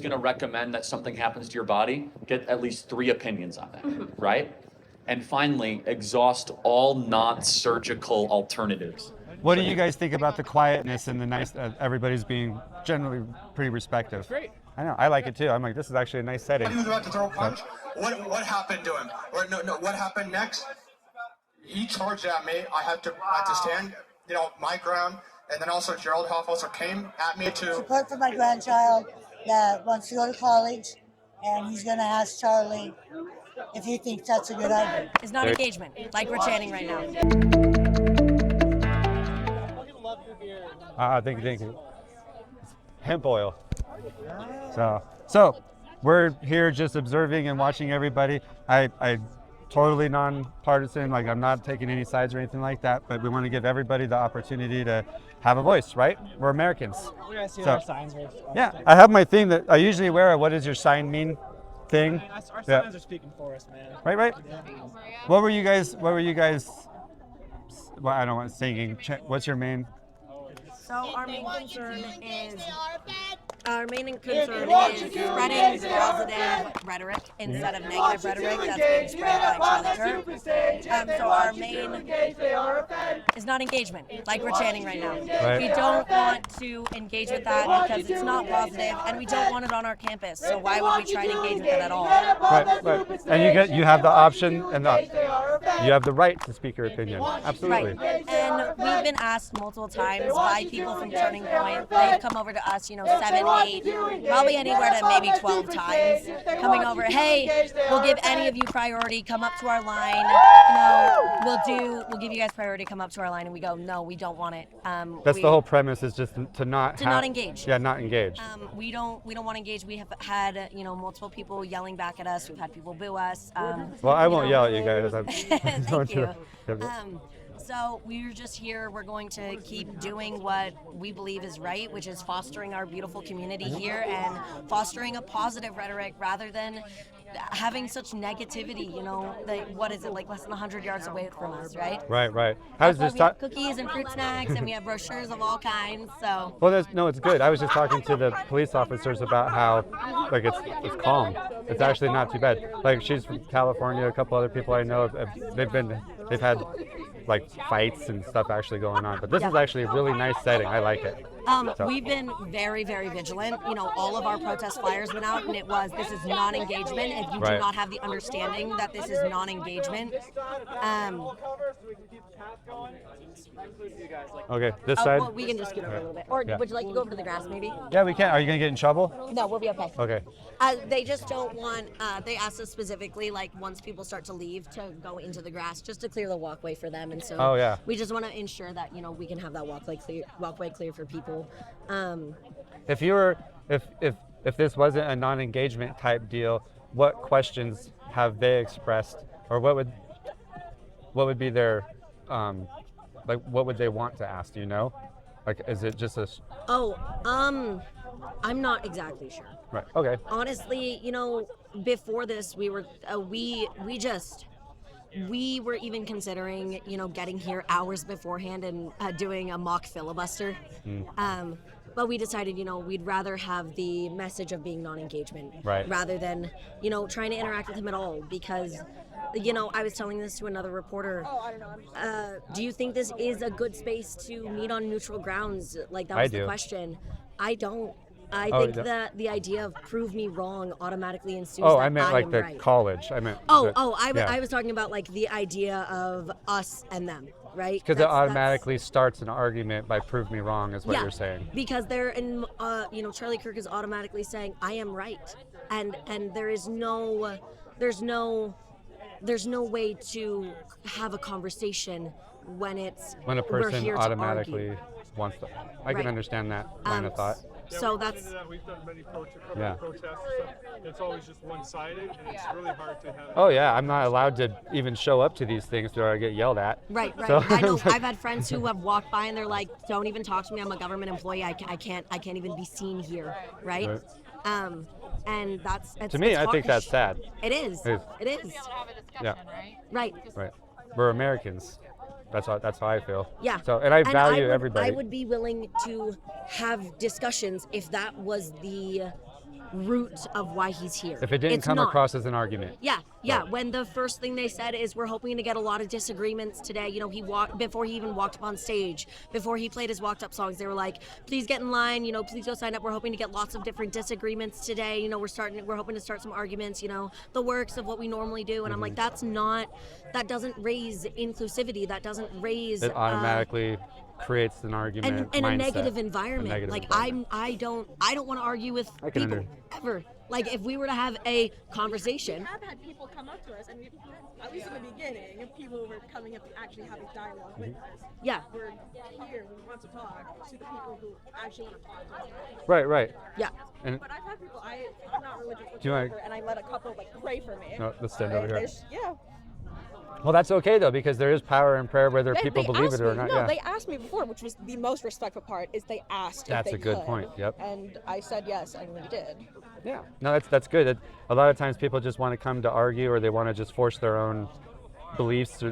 going to recommend that something happens to your body, get at least 3 opinions on that, right? And finally, exhaust all non-surgical alternatives. What do you guys think about the quietness and the nice, everybody's being generally pretty respectful? Great. I know, I like it too. I'm like, this is actually a nice setting. He was about to throw a punch. What happened to him? Or no, what happened next? He charged at me. I had to stand, my ground. And then also Gerald Hoff also came at me to support for my grandchild that wants to go to college, and he's going to ask Charlie if he thinks that's a good idea. It's not engagement, like we're chanting right now. Thank you. Hemp oil. So we're here just observing and watching everybody. I totally nonpartisan, like I'm not taking any sides or anything like that, but we want to give everybody the opportunity to have a voice, right? We're Americans. We're going to see our signs. Yeah, I have my thing that I usually wear, a what does your sign mean thing. Our signs are speaking for us, man. Right? Yeah. What were you guys, well, I don't want singing. What's your main? So our main concern is spreading positive rhetoric instead of negative rhetoric that's being spread by Charlie Kirk. So our main is not engagement, like we're chanting right now. Right. We don't want to engage with that because it's not positive, and we don't want it on our campus. So why would we try to engage with it at all? Right. And you have the option and you have the right to speak your opinion. Absolutely. Right. And we've been asked multiple times by people from Turning Point. They've come over to us, 7, 8, probably anywhere to maybe 12 times, coming over. Hey, we'll give any of you priority. Come up to our line. We'll give you guys priority. Come up to our line, and we go, no, we don't want it. That's the whole premise, is just to not engage. Yeah, not engage. We don't want to engage. We have had multiple people yelling back at us. We've had people boo us. Well, I won't yell at you guys. Thank you. So we're just here. We're going to keep doing what we believe is right, which is fostering our beautiful community here and fostering a positive rhetoric rather than having such negativity. What is it, like less than 100 yards away from us, right? Right. We have cookies and fruit snacks, and we have brochures of all kinds. So. Well, it's good. I was just talking to the police officers about how, it's calm. It's actually not too bad. Like, she's from California. A couple other people I know they've had fights and stuff actually going on. But this is actually a really nice setting. I like it. We've been very, very vigilant. All of our protest flyers went out, and this is non-engagement. If you do not have the understanding that this is non-engagement. Okay, this side? Well, we can just scoot over a little bit. Or would you like to go over to the grass, maybe? Yeah, we can. Are you going to get in trouble? No, we'll be okay. Okay. They just don't want, they asked us specifically, once people start to leave, to go into the grass, just to clear the walkway for them. And so we just want to ensure that, we can have that walkway clear for people. If this wasn't a non-engagement type deal, what questions have they expressed, or what would be their what would they want to ask? Do you know? Is it just a? I'm not exactly sure. Right. Okay. Honestly, before this, we were even considering, getting here hours beforehand and doing a mock filibuster. But we decided, we'd rather have the message of being non-engagement rather than, trying to interact with him at all. Because, I was telling this to another reporter. Do you think this is a good space to meet on neutral grounds? That was the question. I don't. I think that the idea of prove me wrong automatically ensues that I meant am the right. college. I meant. I was talking about the idea of us and them, right? Because it automatically starts an argument by prove me wrong, is what you're saying. Because they're in, Charlie Kirk is automatically saying I am right, and there's no way to have a conversing when a person automatically wants to. I can understand that line of thought. So that's. We've done many protests. It's always just one-sided, and it's really hard to have. Oh yeah, I'm not allowed to even show up to these things, or I get yelled at. Right. So. I know. I've had friends who have walked by and they're like, "Don't even talk to me. I'm a government employee. I can't even be seen here." Right. And that's to me. it's I think that's sad. It is. It is. Yeah. Right. We're Americans. That's how I feel. Yeah. So, and I value everybody. I would be willing to have discussions if that was the root of why he's here. If it didn't It's come not. across as an argument. Yeah. When the first thing they said is we're hoping to get a lot of disagreements today. You know, before he even walked up on stage, before he played his walked up songs, they were like, please get in line, you know, please go sign up. We're hoping to get lots of different disagreements today. You know, we're hoping to start some arguments, you know, the works of what we normally do. And I'm like, that doesn't raise inclusivity. That doesn't raise It automatically creates an argument and a mindset. negative environment. I don't want to argue with I can people ever. Like if we were to have a conversation. We have had people come up to us, and at least in the beginning, if people were coming up and actually having dialogue with us. Yeah. We're here, we want to talk to the people who actually want to talk to us. Right. Yeah. And But I've had people, I'm not religious Do you wanna- whatsoever, and I let a couple like pray for me. no, let's stand over here. Yeah. Well, that's okay though, because there is power in prayer, whether people They believe asked it or me- not. No, yeah. they asked me before, which was the most respectful part, is they asked That's if they a good could. point, yep. And I said yes, and we did. Yeah. No, that's good. A lot of times people just want to come to argue, or they want to just force their own beliefs.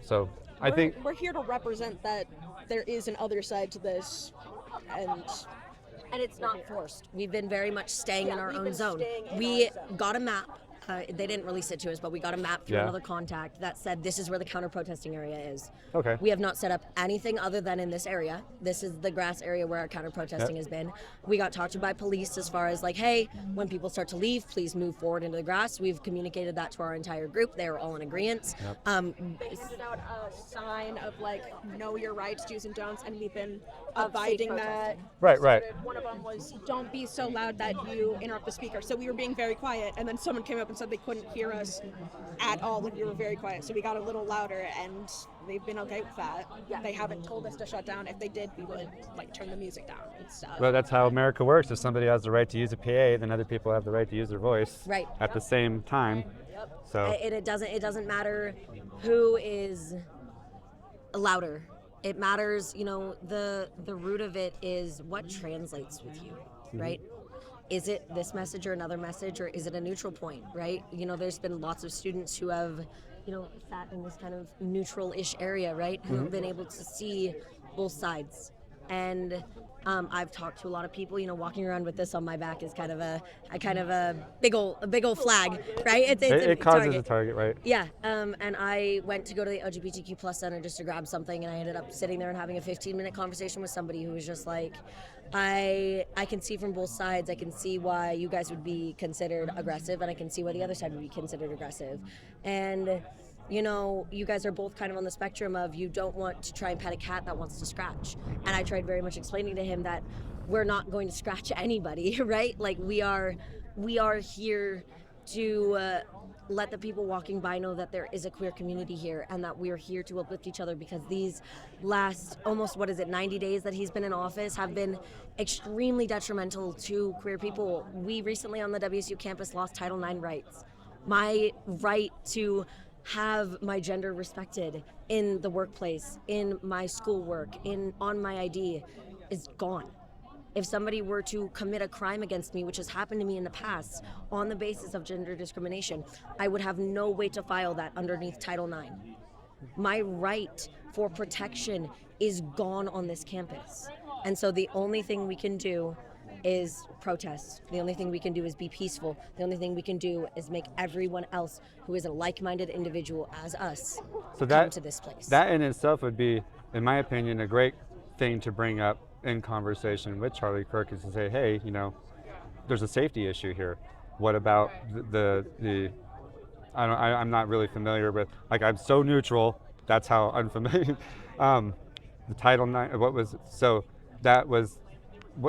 So I think We're here to represent that there is an other side to this, and it's not forced. We've been very much staying in our we've own been zone. staying in We our zone. got a map. They didn't release it to us, but we got a map through Yeah. another contact that said this is where the counter protesting area is. okay. We have not set up anything other than in this area. This is the grass area where our counter protesting has been. We got talked to by police as far as like, hey, when people start to leave, please move forward into the grass. We've communicated that to our entire group. They are all in agreement. Yep. they handed out a sign of like know your rights, do's and don'ts, and we've been abiding that. Right. One of them was don't be so loud that you interrupt the speaker. So we were being very quiet, and then someone came up and said they couldn't hear us at all, like we were very quiet. So we got a little louder, and they've been okay with that. Yeah. They haven't told us to shut down. If they did, we would like turn the music down and stuff. Well, that's how America works. If somebody has the right to use a PA, then other people have the right to use their voice Right. at the same time. So It doesn't matter who is louder. It matters, you know, the root of it is what translates with you, right? Is it this message or another message, or is it a neutral point, right? You know, there's been lots of students who have, you know, sat in this kind of neutral-ish area, right? Who have been able to see both sides. And I've talked to a lot of people. You know, walking around with this on my back is kind of a big old flag, right? It's it a causes target. a target, right? Yeah, and I went to go to the LGBTQ plus center just to grab something, and I ended up sitting there and having a 15-minute conversation with somebody who was just like, I can see from both sides. I can see why you guys would be considered aggressive, and I can see why the other side would be considered aggressive. And you know, you guys are both kind of on the spectrum of you don't want to try and pet a cat that wants to scratch. And I tried very much explaining to him that we're not going to scratch anybody, right? Like we are here to let the people walking by know that there is a queer community here, and that we're here to uplift each other, because these last almost 90 days that he's been in office have been extremely detrimental to queer people. We recently on the WSU campus lost Title IX rights. My right to have my gender respected in the workplace, in my schoolwork, on my ID is gone. If somebody were to commit a crime against me, which has happened to me in the past, on the basis of gender discrimination, I would have no way to file that underneath Title IX. My right for protection is gone on this campus. And so the only thing we can do is protest. The only thing we can do is be peaceful. The only thing we can do is make everyone else who is a like-minded individual as us come to this place. That in itself would be, in my opinion, a great thing to bring up in conversation with Charlie Kirk, is to say, hey, you know, there's a safety issue here. What about the I'm not really familiar with, like, I'm so neutral, that's how unfamiliar. The Title IX,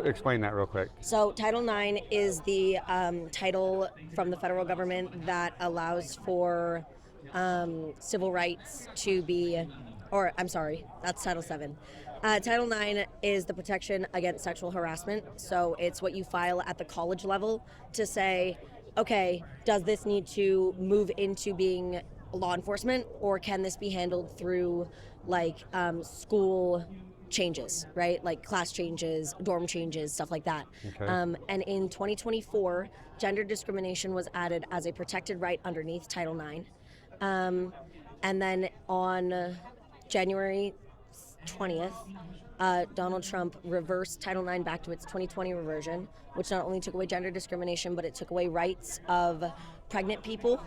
explain that real quick. So Title IX is the title from the federal government that allows for civil rights to be, or I'm sorry, that's Title VII. Title IX is the protection against sexual harassment. So it's what you file at the college level to say, okay, does this need to move into being law enforcement, or can this be handled through like school changes, right? Like class changes, dorm changes, stuff like that. Okay. And in 2024, gender discrimination was added as a protected right underneath Title IX. And then on January 20th, Donald Trump reversed Title IX back to its 2020 reversion, which not only took away gender discrimination, but it took away rights of pregnant people.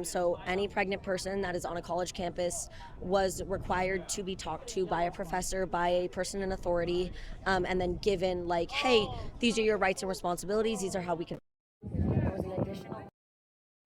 So any pregnant person that is on a college campus was required to be talked to by a professor, by a person in authority, and then given like, hey, these are your rights and responsibilities. These are how we can. There was an additional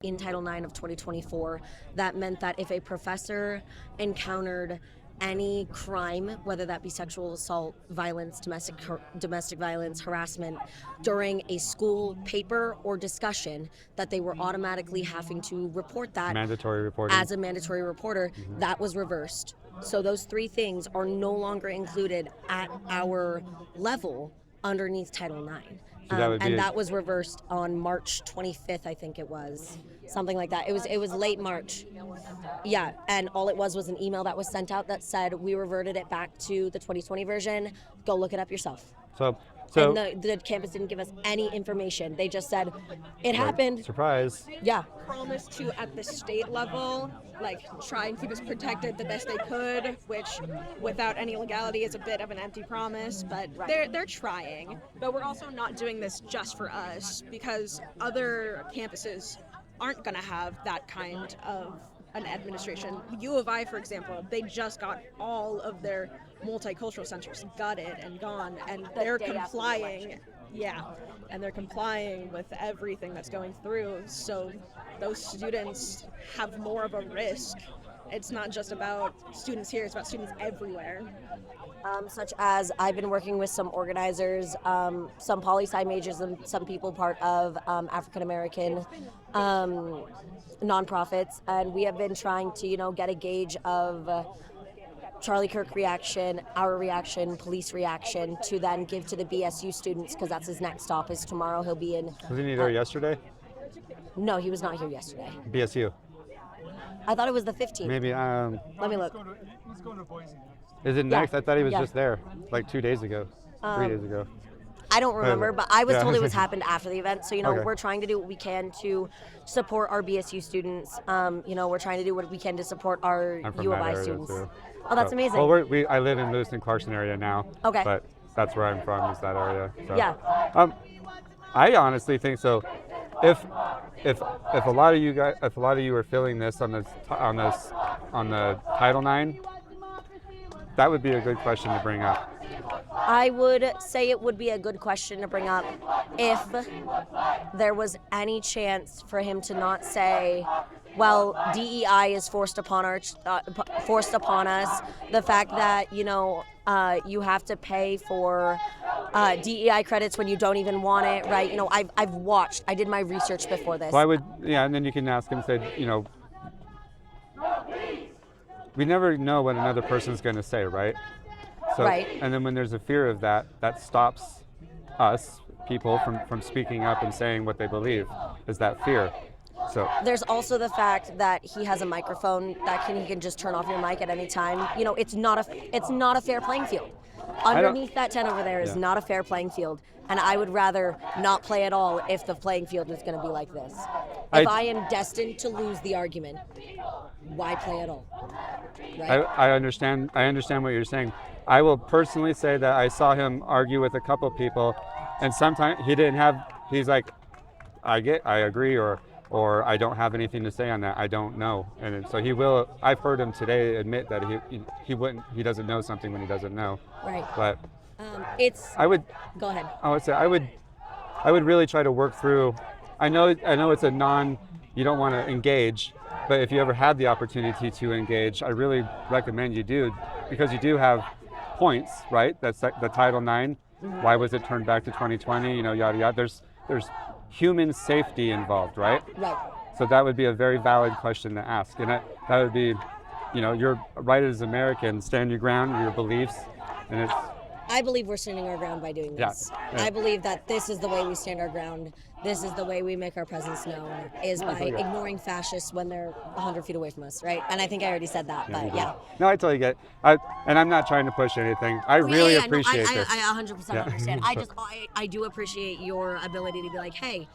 in Title IX of 2024 that meant that if a professor encountered any crime, whether that be sexual assault, violence, domestic violence, harassment, during a school paper or discussion, that they were automatically having to report that Mandatory reporting. as a mandatory reporter. That was reversed. So those three things are no longer included at our level underneath Title IX. So that would be That was reversed on March 25th, I think it was. Something like that. It was late March. Yeah, and all it was an email that was sent out that said we reverted it back to the 2020 version. Go look it up yourself. So And the campus didn't give us any information. They just said it happened. surprise. Yeah. Promise to, at the state level, like try and keep us protected the best they could, which without any legality is a bit of an empty promise, but they're trying. But we're also not doing this just for us, because other campuses aren't going to have that kind of an administration. U of I, for example, they just got all of their multicultural centers gutted and gone, and they're complying. Yeah, and they're complying with everything that's going through. So those students have more of a risk. It's not just about students here, it's about students everywhere. Such as I've been working with some organizers, some poli-sci majors, and some people part of African American nonprofits, and we have been trying to, get a gauge of Charlie Kirk reaction, our reaction, police reaction, to then give to the BSU students, because that's his next stop. Is tomorrow he'll be in. Wasn't he there yesterday? No, he was not here yesterday. BSU. I thought it was the 15th. Maybe. Let me look. He's going to Boise next. Is it next? I thought he was Yeah. just there, like 2 days ago, 3 days ago. I don't remember, but I was Yeah. told it was happened after the event. So, Okay. we're trying to do what we can to support our BSU students. We're trying to do what we can to support our I'm from U of that I area students. too. Oh, that's So- amazing. Well, I live in Lewiston, Clarkson area now. Okay. But that's where I'm from, is that area. So. Yeah. I honestly think so. If a lot of you guys, if a lot of you are feeling this on the Title IX, that would be a good question to bring up. I would say it would be a good question to bring up if there was any chance for him to not say, well, DEI is forced upon us. The fact that you have to pay for DEI credits when you don't even want it, right? I've watched. I did my research before this. Well, and then you can ask him, say, we never know what another person's going to say, right? So, Right. And then when there's a fear of that stops us, people, from speaking up and saying what they believe, is that fear. So There's also the fact that he has a microphone that he can just turn off your mic at any time. It's not a fair playing field. Underneath that tent over there is Yeah. not a fair playing field, and I would rather not play at all if the playing field is going to be like this. If I am destined to lose the argument, why play at all? Right? I understand what you're saying. I will personally say that I saw him argue with a couple people, and sometimes he's like, I agree, or I don't have anything to say on that. I don't know. And so he will. I've heard him today admit that he doesn't know something when he doesn't know. Right. But Go ahead. I would say I would really try to work through. I know it's you don't want to engage, but if you ever had the opportunity to engage, I really recommend you do, because you do have points, right? That's like the Title IX. Why was it turned back to 2020? Yada yada. There's human safety involved, right? Right. So that would be a very valid question to ask, and that would be, your right as Americans, stand your ground, your beliefs, and it's. I believe we're standing our ground by doing this. Yeah. I believe that this is the way we stand our ground. This is the way we make our presence known, is by ignoring fascists when they're 100 feet away from us, right? And I think I already said that, but yeah. No, I totally get it. And I'm not trying to push anything. I really appreciate this. I 100% understand. I do appreciate your ability to be like, hey,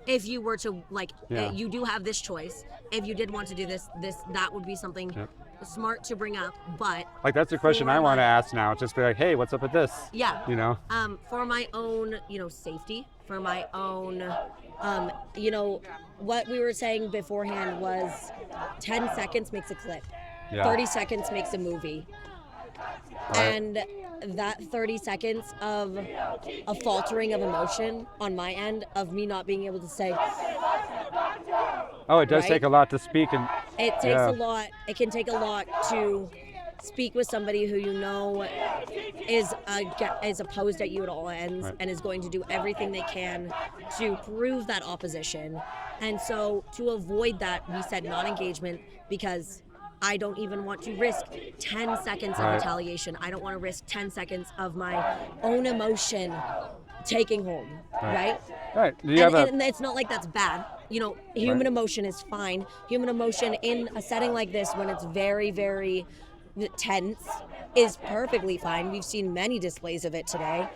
if you were to you do have this choice. If you did want to do this, that would be something. Yep. smart to bring up, but Like that's the question I want to ask now. Just be like, hey, what's up with this? yeah, You know? for my own, safety, for my own, what we were saying beforehand was 10 seconds makes a clip, Yeah. 30 seconds makes a movie. Right. And that 30 seconds of a faltering of emotion on my end, of me not being able to say, Oh, it does right? take a lot to speak, and it takes yeah. a lot, it can take a lot to speak with somebody who is opposed at you at all ends, Right. and is going to do everything they can to prove that opposition. And so to avoid that, we said non-engagement, because I don't even want to risk 10 seconds of Right. retaliation. I don't want to risk 10 seconds of my own emotion taking hold, right? Right. Do you have And it's not like that's bad. Human emotion is fine. Human emotion in a setting like this, when it's very, very tense, is perfectly fine. We've seen many displays of it today.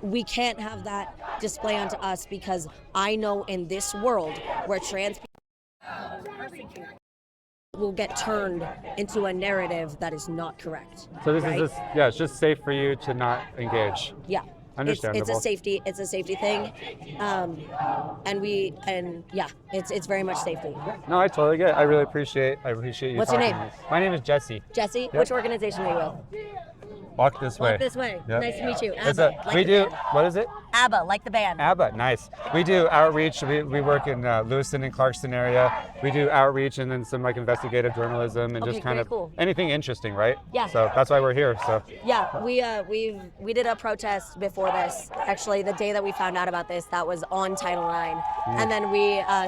We can't have that display onto us, because I know in this world where trans people will get turned into a narrative that is not correct. So this right? is just, yeah, it's just safe for you to not engage. Yeah. Understandable. It's a safety thing. It's very much safety. No, I totally get it. I appreciate you. What's your talking name? to me. My name is Jesse. Jesse, which organization are you with? Walk this way. Walk this way. Yep. Nice to meet you. It's ABBA, like we the do. band. What is it? ABBA, like the band. ABBA, nice. We do outreach. We work in Lewiston and Clarkston area. We do outreach and then some like investigative journalism and Okay, just kind very of cool. anything interesting, right? Yeah. So that's why we're here. So Yeah, we did a protest before this. Actually, the day that we found out about this, that was on Title IX. And then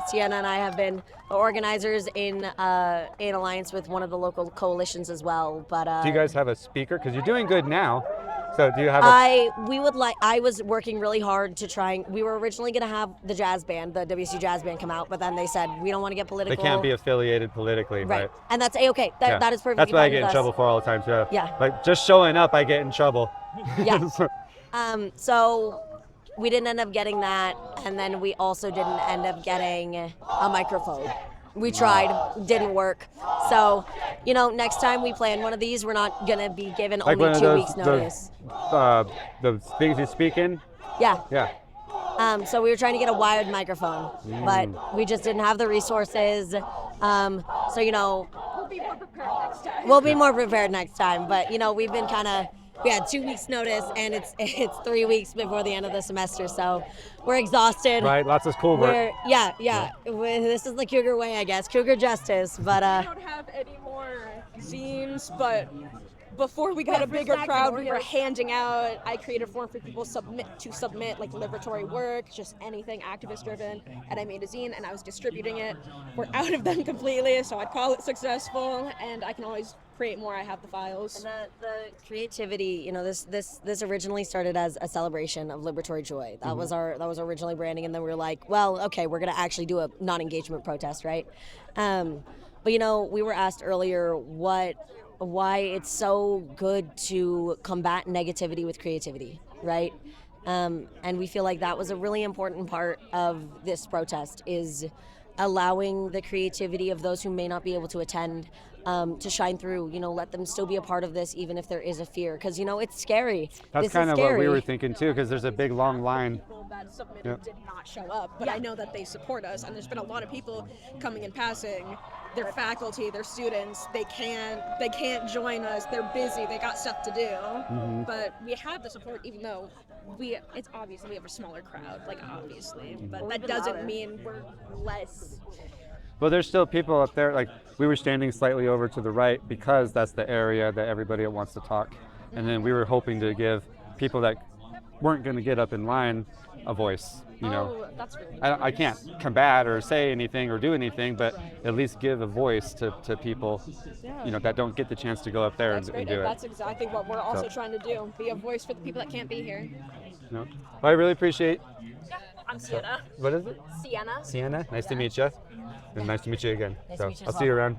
Sienna and I have been organizers in alliance with one of the local coalitions as well. But do you guys have a speaker? Because you're doing good now. So do you have I was working really hard to try. We were originally going to have the jazz band, the WSU jazz band, come out, but then they said we don't want to get political. They can't be affiliated politically, right? And that's A-okay. Yeah. That is perfectly That's what I fine get with in us. trouble for all the time too. Yeah. Like just showing up, I get in trouble. Yeah. So we didn't end up getting that, and then we also didn't end up getting a microphone. We tried, didn't work. So, next time we plan one of these, we're not gonna be given Like only one of 2 those, weeks notice. the things you speak in. Yeah. Yeah. So we were trying to get a wired microphone, but we just didn't have the resources. We'll be more prepared next time. We'll be more prepared next time. But we've been we had 2 weeks notice, and it's 3 weeks before the end of the semester, so we're exhausted. Right. Lots of schoolwork. This is the Cougar way, I guess. Cougar justice, but I don't have any more zines, but before we got a bigger crowd, we were handing out. I created a form for people to submit like liberatory work, just anything activist driven, and I made a zine and I was distributing it. We're out of them completely, so I'd call it successful, and I can always create more. I have the files. And the creativity, this originally started as a celebration of liberatory joy. That was our originally branding, and then we were like, well, okay, we're gonna actually do a non-engagement protest, right? But we were asked earlier why it's so good to combat negativity with creativity, right? And we feel like that was a really important part of this protest, is allowing the creativity of those who may not be able to attend to shine through. Let them still be a part of this, even if there is a fear, because it's scary. That's This kind is of what we scary. were thinking too, because there's a big long line. People that submitted did not show up, but I know that they support us, and there's been a lot of people coming and passing. Their faculty, their students, they can't join us. They're busy. They got stuff to do. But we have the support, even though it's obviously we have a smaller crowd, obviously. But that doesn't mean we're less. Well, there's still people up there. Like we were standing slightly over to the right because that's the area that everybody wants to talk. And then we were hoping to give people that weren't going to get up in line a voice. Oh, that's really I can't combat or say anything or do anything, but at least give a voice to people, that don't get the chance to go up there That's and great, do and it. that's exactly what we're also trying to do. Be a voice for the people that can't be here. Well, I really appreciate. I'm Sienna. What is it? Sienna. Sienna. Nice to meet you. And nice to meet you again. Nice to meet you as I'll see you well. around.